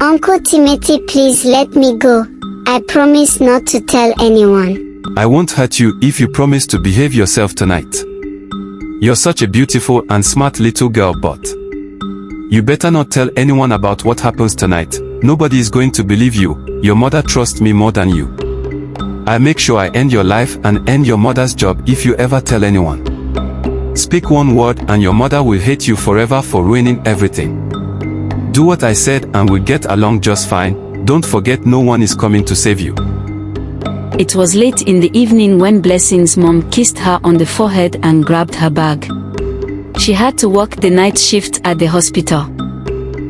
Uncle Timothy, please let me go. I promise not to tell anyone. I won't hurt you if you promise to behave yourself tonight. You're such a beautiful and smart little girl, but you better not tell anyone about what happens tonight. Nobody is going to believe you. Your mother trusts me more than you. I'll make sure I end your life and end your mother's job if you ever tell anyone. Speak one word and your mother will hate you forever for ruining everything. Do what I said and we'll get along just fine. Don't forget, no one is coming to save you. It was late in the evening when Blessing's mom kissed her on the forehead and grabbed her bag. She had to work the night shift at the hospital.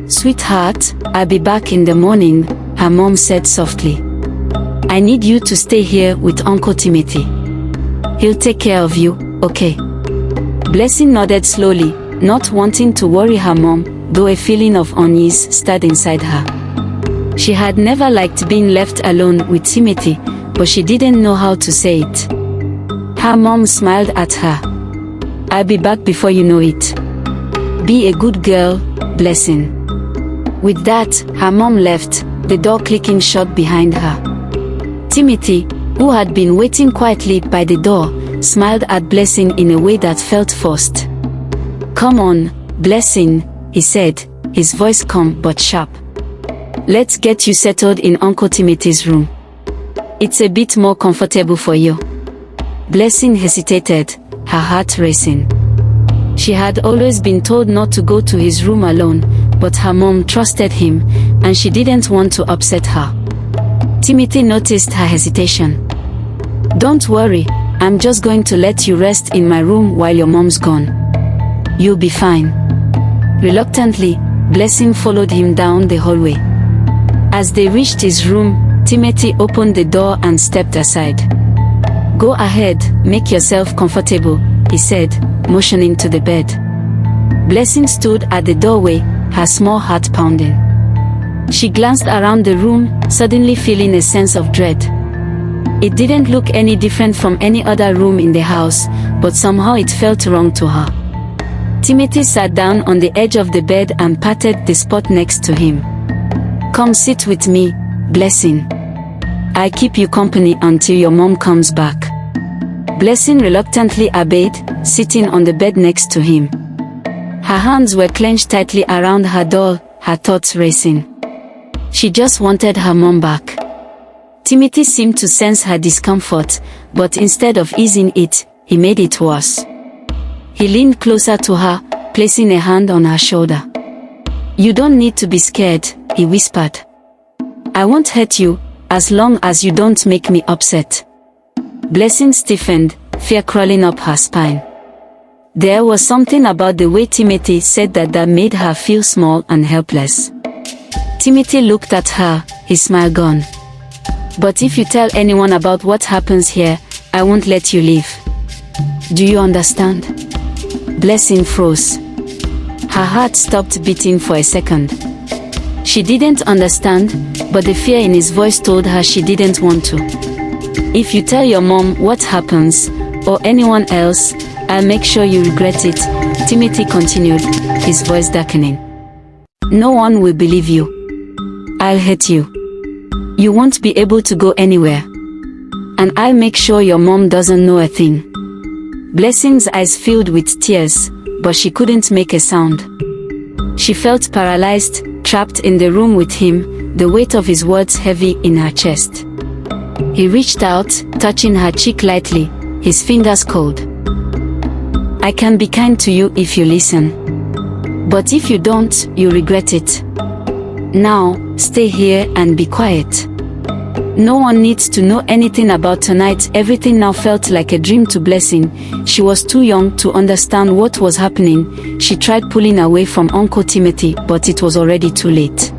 Sweetheart, I'll be back in the morning, her mom said softly. I need you to stay here with Uncle Timothy. He'll take care of you, okay? Blessing nodded slowly, not wanting to worry her mom, though a feeling of unease stirred inside her. She had never liked being left alone with Timothy, but she didn't know how to say it. Her mom smiled at her. I'll be back before you know it. Be a good girl, Blessing. With that, her mom left, the door clicking shut behind her. Timothy, who had been waiting quietly by the door, smiled at Blessing in a way that felt forced. Come on, Blessing, he said, his voice calm but sharp. Let's get you settled in Uncle Timothy's room. It's a bit more comfortable for you. Blessing hesitated, her heart racing. She had always been told not to go to his room alone, but her mom trusted him, and she didn't want to upset her. Timothy noticed her hesitation. Don't worry, I'm just going to let you rest in my room while your mom's gone. You'll be fine. Reluctantly, Blessing followed him down the hallway. As they reached his room, Timothy opened the door and stepped aside. Go ahead, make yourself comfortable, he said, motioning to the bed. Blessing stood at the doorway, her small heart pounding. She glanced around the room, suddenly feeling a sense of dread. It didn't look any different from any other room in the house, but somehow it felt wrong to her. Timothy sat down on the edge of the bed and patted the spot next to him. Come sit with me, Blessing. I'll keep you company until your mom comes back. Blessing reluctantly obeyed, sitting on the bed next to him. Her hands were clenched tightly around her doll, her thoughts racing. She just wanted her mom back. Timothy seemed to sense her discomfort, but instead of easing it, he made it worse. He leaned closer to her, placing a hand on her shoulder. You don't need to be scared, he whispered. I won't hurt you, as long as you don't make me upset. Blessing stiffened, fear crawling up her spine. There was something about the way Timothy said that made her feel small and helpless. Timothy looked at her, his smile gone. But if you tell anyone about what happens here, I won't let you leave. Do you understand? Blessing froze. Her heart stopped beating for a second. She didn't understand, but the fear in his voice told her she didn't want to. If you tell your mom what happens, or anyone else, I'll make sure you regret it, Timothy continued, his voice darkening. No one will believe you. I'll hurt you. You won't be able to go anywhere. And I'll make sure your mom doesn't know a thing. Blessing's eyes filled with tears, but she couldn't make a sound. She felt paralyzed, trapped in the room with him, the weight of his words heavy in her chest. He reached out, touching her cheek lightly, his fingers cold. I can be kind to you if you listen. But if you don't, you'll regret it. Now, stay here and be quiet. No one needs to know anything about tonight. Everything now felt like a dream to Blessing. She was too young to understand what was happening. She tried pulling away from Uncle Timothy, but it was already too late.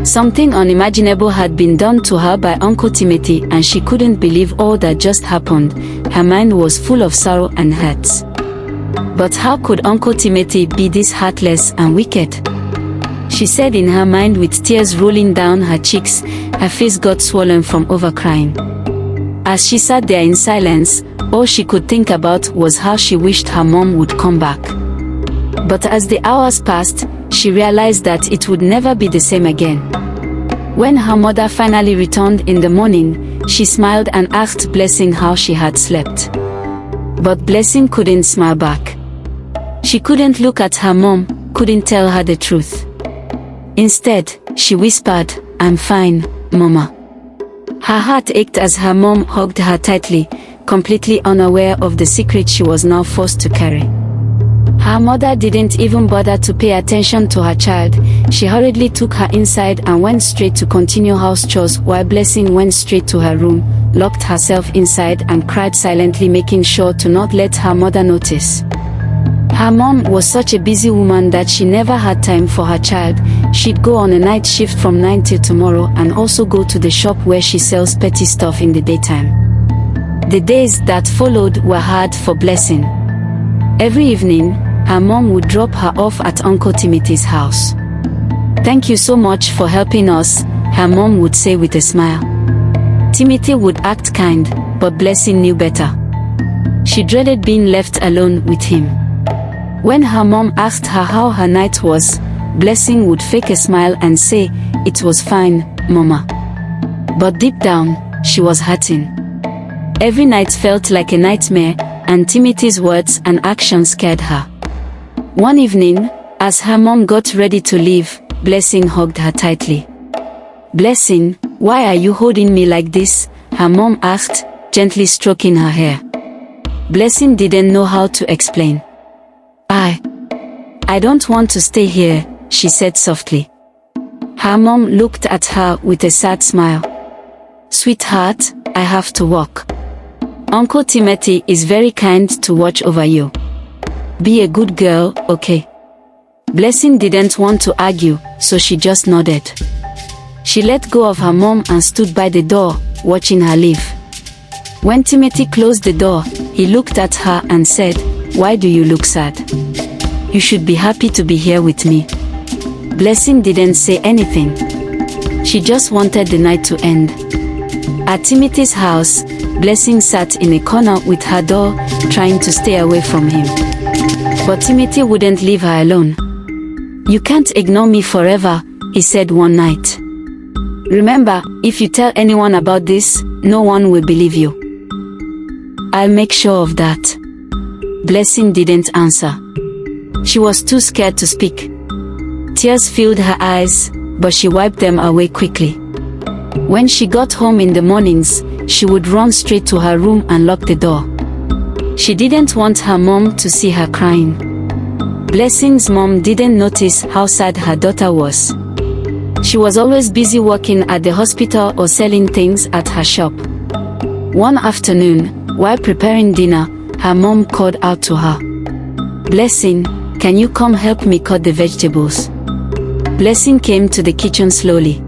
Something unimaginable had been done to her by Uncle Timothy, and she couldn't believe all that just happened. Her mind was full of sorrow and hurt. But how could Uncle Timothy be this heartless and wicked? She said in her mind with tears rolling down her cheeks. Her face got swollen from overcrying. As she sat there in silence, all she could think about was how she wished her mom would come back. But as the hours passed, she realized that it would never be the same again. When her mother finally returned in the morning, she smiled and asked Blessing how she had slept. But Blessing couldn't smile back. She couldn't look at her mom, couldn't tell her the truth. Instead, she whispered, "I'm fine, Mama." Her heart ached as her mom hugged her tightly, completely unaware of the secret she was now forced to carry. Her mother didn't even bother to pay attention to her child. She hurriedly took her inside and went straight to continue house chores, while Blessing went straight to her room, locked herself inside and cried silently, making sure to not let her mother notice. Her mom was such a busy woman that she never had time for her child. She'd go on a night shift from 9 till tomorrow and also go to the shop where she sells petty stuff in the daytime. The days that followed were hard for Blessing. Every evening, her mom would drop her off at Uncle Timothy's house. "Thank you so much for helping us," her mom would say with a smile. Timothy would act kind, but Blessing knew better. She dreaded being left alone with him. When her mom asked her how her night was, Blessing would fake a smile and say, "It was fine, Mama." But deep down, she was hurting. Every night felt like a nightmare, and Timothy's words and actions scared her. One evening, as her mom got ready to leave, Blessing hugged her tightly. "Blessing, why are you holding me like this?" her mom asked, gently stroking her hair. Blessing didn't know how to explain. I don't want to stay here," she said softly. Her mom looked at her with a sad smile. "Sweetheart, I have to walk. Uncle Timothy is very kind to watch over you. Be a good girl, okay?" Blessing didn't want to argue, so she just nodded. She let go of her mom and stood by the door, watching her leave. When Timothy closed the door, he looked at her and said, "Why do you look sad? You should be happy to be here with me." Blessing didn't say anything. She just wanted the night to end. At Timothy's house, Blessing sat in a corner with her doll, trying to stay away from him. But Timothy wouldn't leave her alone. "You can't ignore me forever," he said one night. "Remember, if you tell anyone about this, no one will believe you." "I'll make sure of that." Blessing didn't answer. She was too scared to speak. Tears filled her eyes, but she wiped them away quickly. When she got home in the mornings, she would run straight to her room and lock the door. She didn't want her mom to see her crying. Blessing's mom didn't notice how sad her daughter was. She was always busy working at the hospital or selling things at her shop. One afternoon, while preparing dinner, her mom called out to her. "Blessing, can you come help me cut the vegetables?" Blessing came to the kitchen slowly.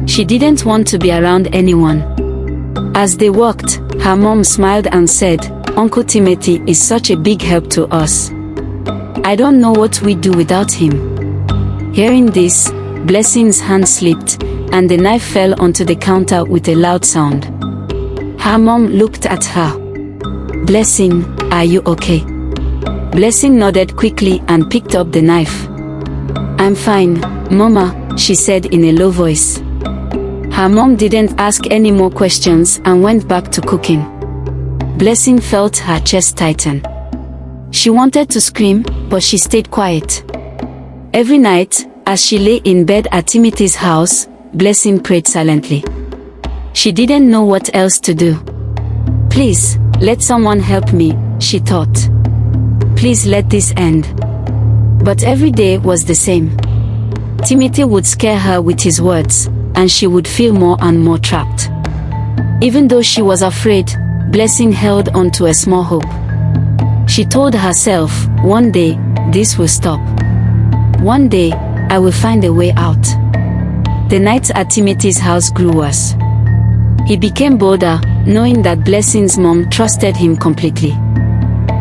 She didn't want to be around anyone. As they walked, her mom smiled and said, "Uncle Timothy is such a big help to us. I don't know what we'd do without him." Hearing this, Blessing's hand slipped, and the knife fell onto the counter with a loud sound. Her mom looked at her. "Blessing, are you okay?" Blessing nodded quickly and picked up the knife. "I'm fine, Mama," she said in a low voice. Her mom didn't ask any more questions and went back to cooking. Blessing felt her chest tighten. She wanted to scream, but she stayed quiet. Every night, as she lay in bed at Timothy's house, Blessing prayed silently. She didn't know what else to do. "Please, let someone help me," she thought. "Please let this end." But every day was the same. Timothy would scare her with his words, and she would feel more and more trapped. Even though she was afraid, Blessing held on to a small hope. She told herself, "One day, this will stop. One day, I will find a way out." The nights at Timothy's house grew worse. He became bolder, knowing that Blessing's mom trusted him completely.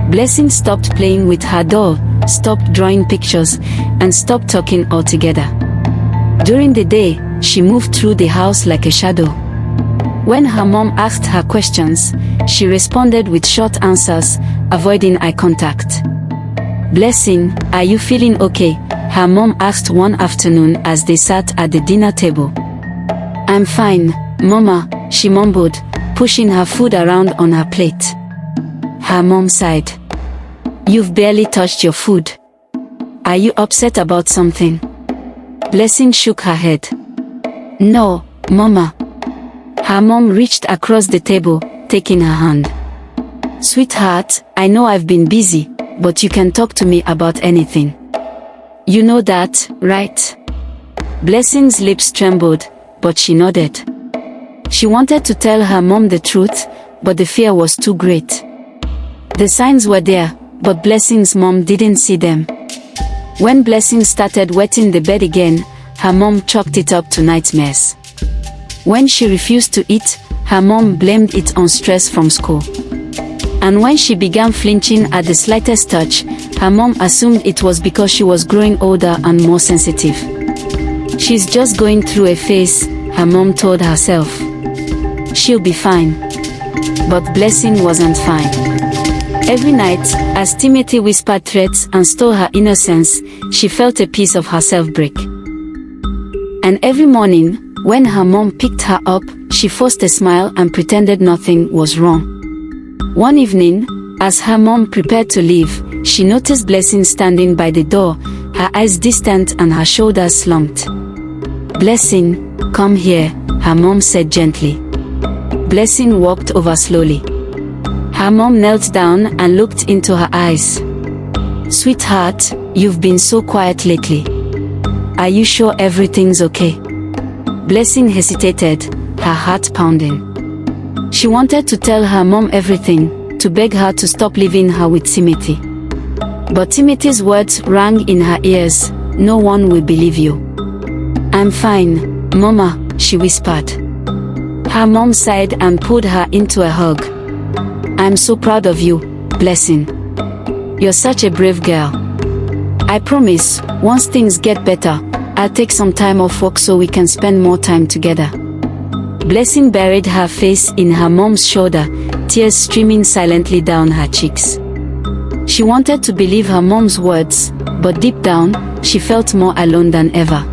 Blessing stopped playing with her doll, stopped drawing pictures, and stopped talking altogether. During the day, she moved through the house like a shadow. When her mom asked her questions, she responded with short answers, avoiding eye contact. "Blessing, are you feeling okay?" her mom asked one afternoon as they sat at the dinner table. "I'm fine, Mama," she mumbled, pushing her food around on her plate. Her mom sighed. "You've barely touched your food. Are you upset about something?" Blessing shook her head. "No, Mama." Her mom reached across the table, taking her hand. "Sweetheart, I know I've been busy, but you can talk to me about anything. You know that, right?" Blessing's lips trembled, but she nodded. She wanted to tell her mom the truth, but the fear was too great. The signs were there, but Blessing's mom didn't see them. When Blessing started wetting the bed again, her mom chalked it up to nightmares. When she refused to eat, her mom blamed it on stress from school. And when she began flinching at the slightest touch, her mom assumed it was because she was growing older and more sensitive. "She's just going through a phase," her mom told herself. "She'll be fine." But Blessing wasn't fine. Every night, as Timothy whispered threats and stole her innocence, she felt a piece of herself break. And every morning, when her mom picked her up, she forced a smile and pretended nothing was wrong. One evening, as her mom prepared to leave, she noticed Blessing standing by the door, her eyes distant and her shoulders slumped. "Blessing, come here," her mom said gently. Blessing walked over slowly. Her mom knelt down and looked into her eyes. "Sweetheart, you've been so quiet lately. Are you sure everything's okay?" Blessing hesitated, her heart pounding. She wanted to tell her mom everything, to beg her to stop leaving her with Timothy. But Timothy's words rang in her ears, "No one will believe you." "I'm fine, Mama," she whispered. Her mom sighed and pulled her into a hug. "I'm so proud of you, Blessing. You're such a brave girl. I promise, once things get better, I'll take some time off work so we can spend more time together." Blessing buried her face in her mom's shoulder, tears streaming silently down her cheeks. She wanted to believe her mom's words, but deep down, she felt more alone than ever.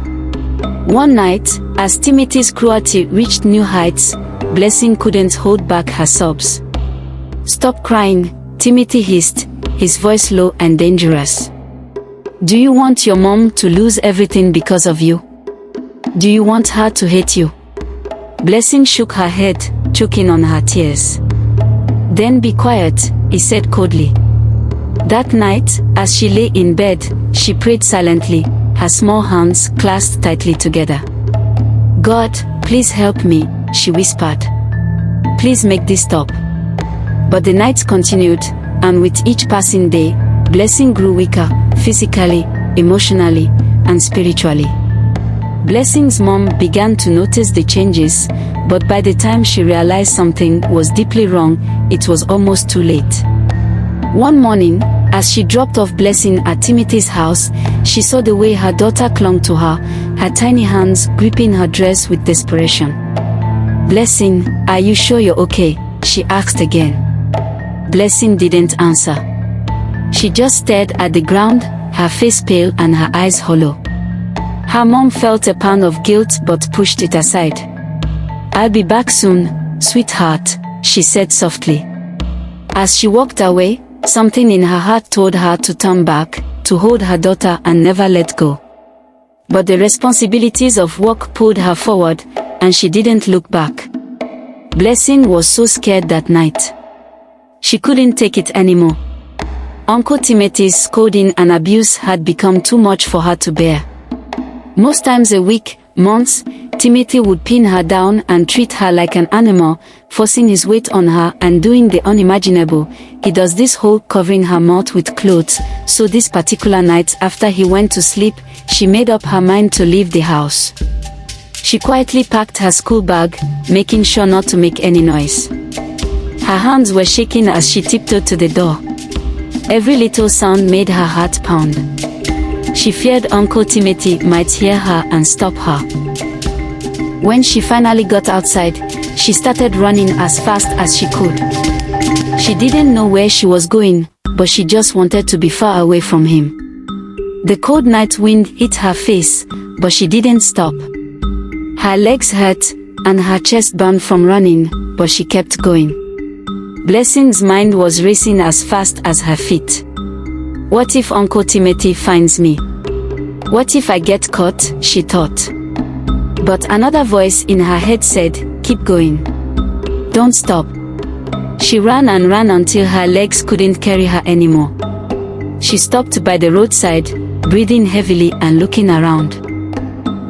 One night, as Timothy's cruelty reached new heights, Blessing couldn't hold back her sobs. "Stop crying," Timothy hissed, his voice low and dangerous. "Do you want your mom to lose everything because of you? Do you want her to hate you?" Blessing shook her head, choking on her tears. "Then be quiet," he said coldly. That night, as she lay in bed, she prayed silently, her small hands clasped tightly together. "God, please help me," she whispered. "Please make this stop." But the nights continued, and with each passing day, Blessing grew weaker, physically, emotionally, and spiritually. Blessing's mom began to notice the changes, but by the time she realized something was deeply wrong, it was almost too late. One morning, as she dropped off Blessing at Timothy's house, she saw the way her daughter clung to her, her tiny hands gripping her dress with desperation. "Blessing, are you sure you're okay?" she asked again. Blessing didn't answer. She just stared at the ground, her face pale and her eyes hollow. Her mom felt a pound of guilt but pushed it aside. "I'll be back soon, sweetheart," she said softly. As she walked away, something in her heart told her to turn back, to hold her daughter and never let go. But the responsibilities of work pulled her forward, and she didn't look back. Blessing was so scared that night. She couldn't take it anymore. Uncle Timothy's scolding and abuse had become too much for her to bear. Most times a week, months, Timothy would pin her down and treat her like an animal, forcing his weight on her and doing the unimaginable. He does this whole covering her mouth with clothes, so this particular night after he went to sleep, she made up her mind to leave the house. She quietly packed her school bag, making sure not to make any noise. Her hands were shaking as she tiptoed to the door. Every little sound made her heart pound. She feared Uncle Timothy might hear her and stop her. When she finally got outside, she started running as fast as she could. She didn't know where she was going, but she just wanted to be far away from him. The cold night wind hit her face, but she didn't stop. Her legs hurt, and her chest burned from running, but she kept going. Blessing's mind was racing as fast as her feet. What if Uncle Timothy finds me? What if I get caught, she thought. But another voice in her head said, keep going. Don't stop. She ran and ran until her legs couldn't carry her anymore. She stopped by the roadside, breathing heavily and looking around.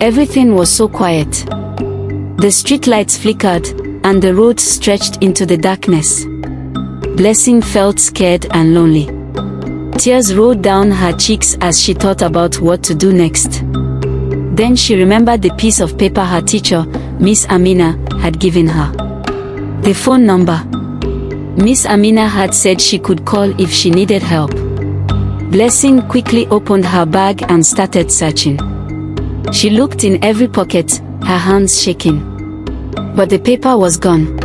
Everything was so quiet. The streetlights flickered, and the road stretched into the darkness. Blessing felt scared and lonely. Tears rolled down her cheeks as she thought about what to do next. Then she remembered the piece of paper her teacher, Miss Amina, had given her. The phone number. Miss Amina had said she could call if she needed help. Blessing quickly opened her bag and started searching. She looked in every pocket, her hands shaking. But the paper was gone.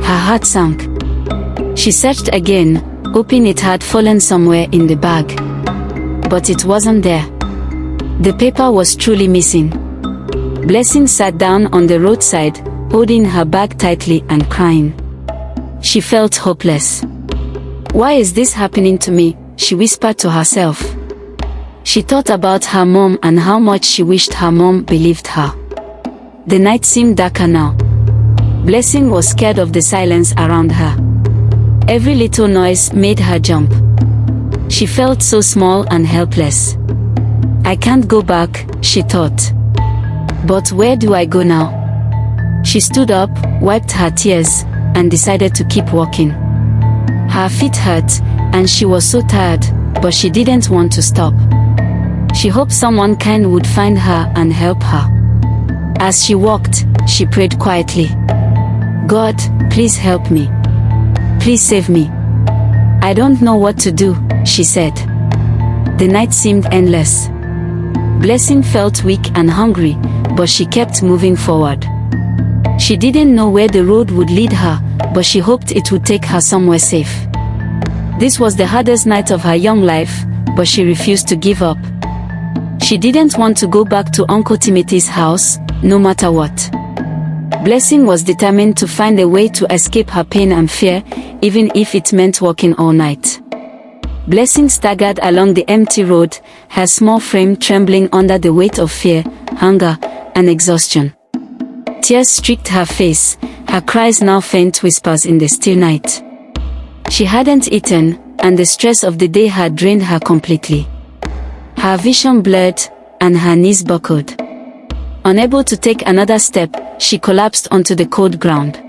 Her heart sank. She searched again, hoping it had fallen somewhere in the bag. But it wasn't there. The paper was truly missing. Blessing sat down on the roadside, holding her bag tightly and crying. She felt hopeless. Why is this happening to me? She whispered to herself. She thought about her mom and how much she wished her mom believed her. The night seemed darker now. Blessing was scared of the silence around her. Every little noise made her jump. She felt so small and helpless. I can't go back, she thought. But where do I go now? She stood up, wiped her tears, and decided to keep walking. Her feet hurt, and she was so tired, but she didn't want to stop. She hoped someone kind would find her and help her. As she walked, she prayed quietly. God, please help me. Please save me. I don't know what to do, she said. The night seemed endless. Blessing felt weak and hungry, but she kept moving forward. She didn't know where the road would lead her, but she hoped it would take her somewhere safe. This was the hardest night of her young life, but she refused to give up. She didn't want to go back to Uncle Timothy's house, no matter what. Blessing was determined to find a way to escape her pain and fear, even if it meant walking all night. Blessing staggered along the empty road, her small frame trembling under the weight of fear, hunger, and exhaustion. Tears streaked her face, her cries now faint whispers in the still night. She hadn't eaten, and the stress of the day had drained her completely. Her vision blurred, and her knees buckled. Unable to take another step, she collapsed onto the cold ground.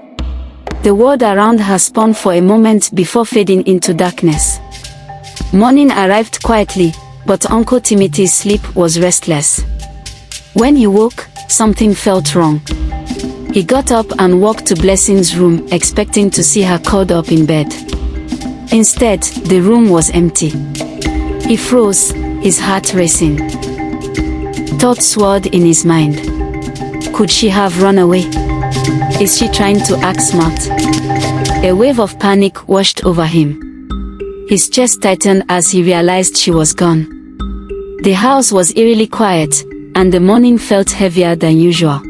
The world around her spun for a moment before fading into darkness. Morning arrived quietly, but Uncle Timothy's sleep was restless. When he woke, something felt wrong. He got up and walked to Blessing's room, expecting to see her curled up in bed. Instead, the room was empty. He froze, his heart racing. Thoughts swirled in his mind. Could she have run away? Is she trying to act smart? A wave of panic washed over him. His chest tightened as he realized she was gone. The house was eerily quiet, and the morning felt heavier than usual.